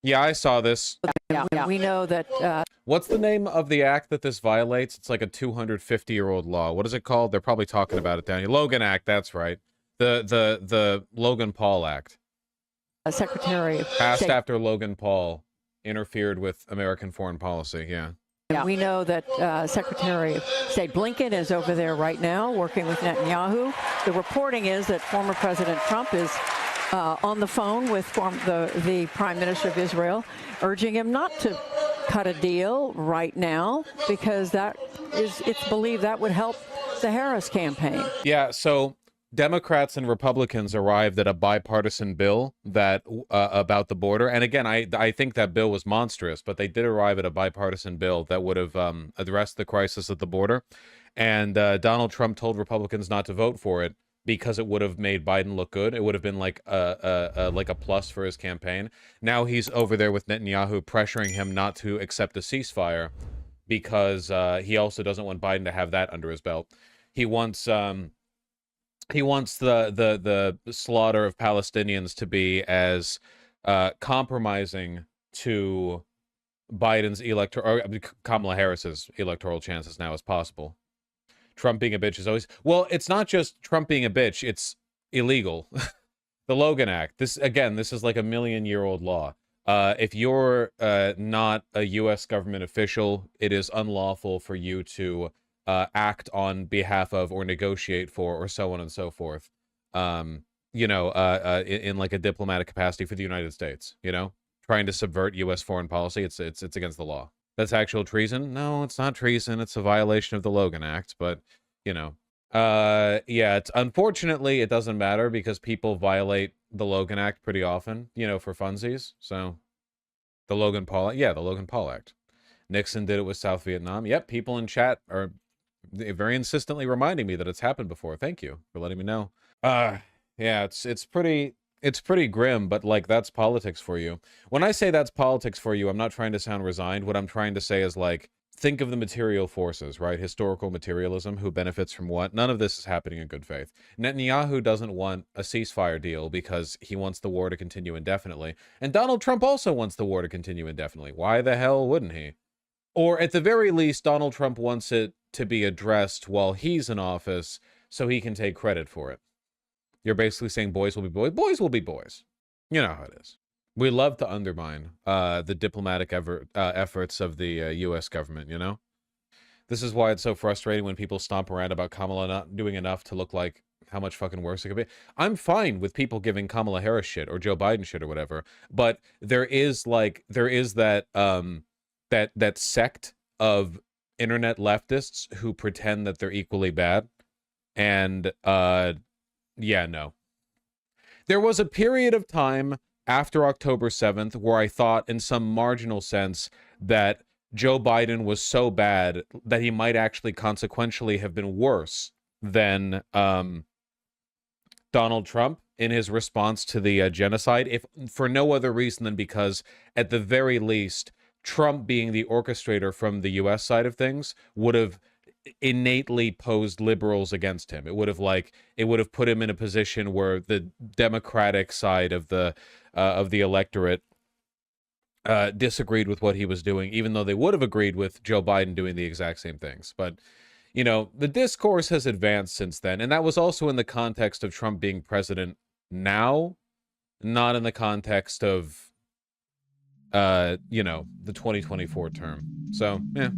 Yeah, I saw this. Yeah. We know that. What's the name of the act that this violates? It's like a 250-year-old law. What is it called? They're probably talking about it down here. Logan Act, that's right. The Logan Paul Act. Secretary of Passed State. after Logan Paul interfered with American foreign policy, yeah. We know that Secretary of State Blinken is over there right now working with Netanyahu. The reporting is that former President Trump is on the phone with the Prime Minister of Israel, urging him not to cut a deal right now because it's believed that would help the Harris campaign. Yeah, so Democrats and Republicans arrived at a bipartisan bill that about the border. And again, I think that bill was monstrous, but they did arrive at a bipartisan bill that would have addressed the crisis at the border. And Donald Trump told Republicans not to vote for it because it would have made Biden look good. It would have been like a plus for his campaign. Now he's over there with Netanyahu pressuring him not to accept a ceasefire because he also doesn't want Biden to have that under his belt. He wants the slaughter of Palestinians to be as compromising to Biden's Kamala Harris's electoral chances now as possible. Trump being a bitch is always... Well, it's not just Trump being a bitch, it's illegal. The Logan Act. This is like a million-year-old law. If you're not a U.S. government official, it is unlawful for you to act on behalf of or negotiate for or so on and so forth, in like a diplomatic capacity for the United States, trying to subvert U.S. foreign policy. It's against the law. That's actual treason? No, it's not treason. It's a violation of the Logan Act, but, yeah, unfortunately, it doesn't matter because people violate the Logan Act pretty often, for funsies. So the Logan Paul Act. Nixon did it with South Vietnam. Yep, people in chat are very insistently reminding me that it's happened before. Thank you for letting me know. Yeah, it's pretty grim, but like that's politics for you. When I say that's politics for you, I'm not trying to sound resigned. What I'm trying to say is like, think of the material forces, right? Historical materialism, who benefits from what? None of this is happening in good faith. Netanyahu doesn't want a ceasefire deal because he wants the war to continue indefinitely. And Donald Trump also wants the war to continue indefinitely. Why the hell wouldn't he? Or at the very least, Donald Trump wants it to be addressed while he's in office so he can take credit for it. You're basically saying boys will be boys. Boys will be boys. You know how it is. We love to undermine the diplomatic efforts of the U.S. government, This is why it's so frustrating when people stomp around about Kamala not doing enough to look like how much fucking worse it could be. I'm fine with people giving Kamala Harris shit or Joe Biden shit or whatever, but there is that that sect of internet leftists who pretend that they're equally bad. And yeah, no. There was a period of time after October 7th where I thought in some marginal sense that Joe Biden was so bad that he might actually consequentially have been worse than Donald Trump in his response to the genocide, if for no other reason than because at the very least Trump being the orchestrator from the U.S. side of things would have innately posed liberals against him. It would have put him in a position where the Democratic side of the electorate disagreed with what he was doing, even though they would have agreed with Joe Biden doing the exact same things. But, the discourse has advanced since then. And that was also in the context of Trump being president now, not in the context of, the 2024 term. So, yeah.